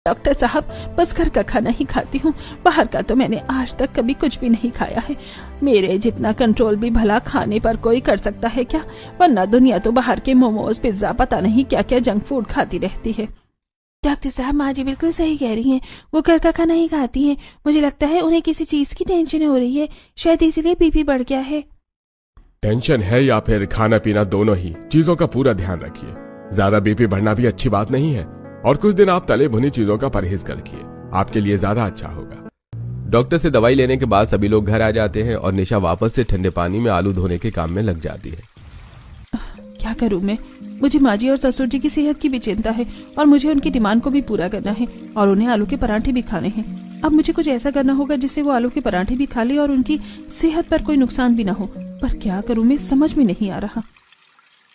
Doctor साहब, बस घर का खाना ही खाती हूँ, बाहर का तो मैंने आज तक कभी कुछ भी नहीं खाया है। मेरे जितना कंट्रोल भी भला खाने पर कोई कर सकता है क्या? वरना दुनिया तो बाहर के मोमोज, पिज्जा, पता नहीं क्या क्या जंक फूड खाती रहती है। डॉक्टर साहब, माँ जी बिल्कुल सही कह रही हैं, वो घर का खाना ही खाती हैं। मुझे लगता है उन्हें किसी चीज की टेंशन हो रही है, शायद इसीलिए बीपी बढ़ गया है। टेंशन है या फिर खाना पीना, दोनों ही चीजों का पूरा ध्यान रखिए। ज्यादा बीपी बढ़ना भी अच्छी बात नहीं है, और कुछ दिन आप तले भुनी चीजों का परहेज रखिए, आपके लिए ज्यादा अच्छा होगा। डॉक्टर से दवाई लेने के बाद सभी लोग घर आ जाते हैं और निशा वापस से ठंडे पानी में आलू धोने के काम में लग जाती है। क्या करूं मैं? मुझे माँ जी और ससुर जी की सेहत की भी चिंता है और मुझे उनकी डिमांड को भी पूरा करना है और उन्हें आलू के पराठे भी खाने हैं। अब मुझे कुछ ऐसा करना होगा जिससे वो आलू के पराठे भी खा ले और उनकी सेहत पर कोई नुकसान भी ना हो। पर क्या करूं मैं, समझ में नहीं आ रहा।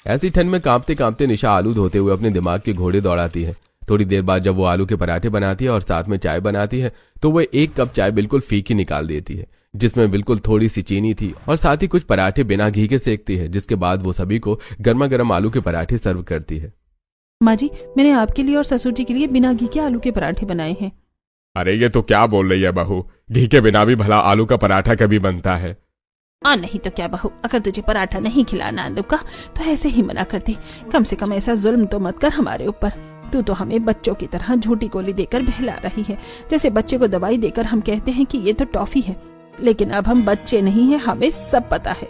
ऐसी ठंड में कांपते कांपते निशा आलू धोते हुए अपने दिमाग के घोड़े दौड़ाती है। थोड़ी देर बाद जब वो आलू के पराठे बनाती है और साथ में चाय बनाती है तो वो 1 कप चाय बिल्कुल फीकी निकाल देती है, जिसमें बिल्कुल थोड़ी सी चीनी थी, और साथ ही कुछ पराठे बिना घी के सेकती है, जिसके बाद वो सभी को गर्मा गर्म आलू के पराठे सर्व करती है। माँ जी, मैंने आपके लिए और ससुर जी के लिए बिना घी के आलू के पराठे बनाए हैं। अरे ये तो क्या बोल रही है बहू, घी के बिना भी भला आलू का पराठा कभी बनता है? नहीं तो क्या बहू, अगर तुझे पराठा नहीं खिलाना आलू का तो ऐसे ही मना कर दे। कम से कम ऐसा जुल्म तो मत कर हमारे ऊपर। तू तो हमें बच्चों की तरह झूठी गोली देकर बहला रही है, जैसे बच्चे को दवाई देकर हम कहते हैं कि ये तो टॉफी है। लेकिन अब हम बच्चे नहीं हैं, हमें सब पता है।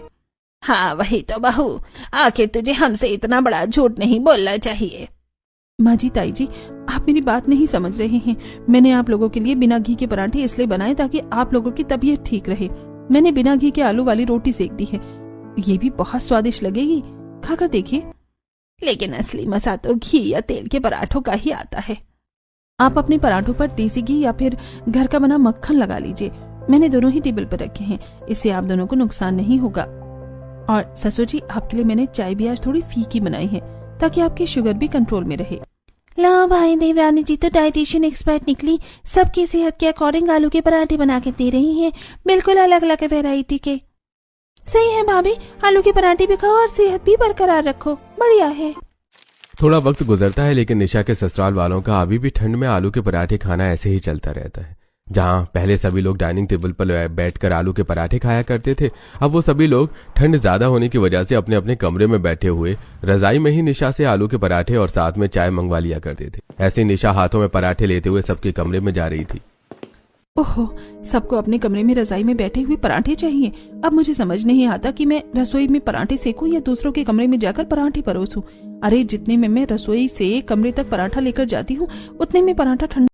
हाँ वही तो बहू, आखिर तुझे हमसे इतना बड़ा झूठ नहीं बोलना चाहिए। माँ जी, ताई जी, आप मेरी बात नहीं समझ रहे हैं। मैंने आप लोगों के लिए बिना घी के पराठे इसलिए बनाए ताकि आप लोगों की तबीयत ठीक रहे। मैंने बिना घी के आलू वाली रोटी सेक दी है, ये भी बहुत स्वादिष्ट लगेगी, खाकर देखिए। लेकिन असली मजा तो घी या तेल के पराठों का ही आता है। आप अपने पराठों पर देसी घी या फिर घर का बना मक्खन लगा लीजिए। मैंने दोनों ही टेबल पर रखे हैं, इससे आप दोनों को नुकसान नहीं होगा। और ससुर जी, आपके लिए मैंने चाय भी आज थोड़ी फीकी बनाई है ताकि आपकी शुगर भी कंट्रोल में रहे। ला भाई, देवरानी जी तो डाइटिशियन एक्सपर्ट निकली, सबकी सेहत के अकॉर्डिंग आलू के पराठे बना के दे रही हैं, बिल्कुल अलग अलग वैरायटी के। सही है भाभी, आलू के पराठे भी खाओ और सेहत भी बरकरार रखो, बढ़िया है। थोड़ा वक्त गुजरता है लेकिन निशा के ससुराल वालों का अभी भी ठंड में आलू के पराठे खाना ऐसे ही चलता रहता है। जहां पहले सभी लोग डाइनिंग टेबल पर बैठकर आलू के पराठे खाया करते थे, अब वो सभी लोग ठंड ज्यादा होने की वजह से अपने अपने कमरे में बैठे हुए रजाई में ही निशा से आलू के पराठे और साथ में चाय मंगवा लिया करते थे। ऐसे निशा हाथों में पराठे लेते हुए सबके कमरे में जा रही थी। ओहो, सबको अपने कमरे में रजाई में बैठे हुए पराठे चाहिए। अब मुझे समझ नहीं आता कि मैं रसोई में पराठे सेकूं या दूसरों के कमरे में जाकर पराठे परोसूं। अरे जितने में मैं रसोई से कमरे तक पराठा लेकर जाती हूँ उतने में पराठा ठंडा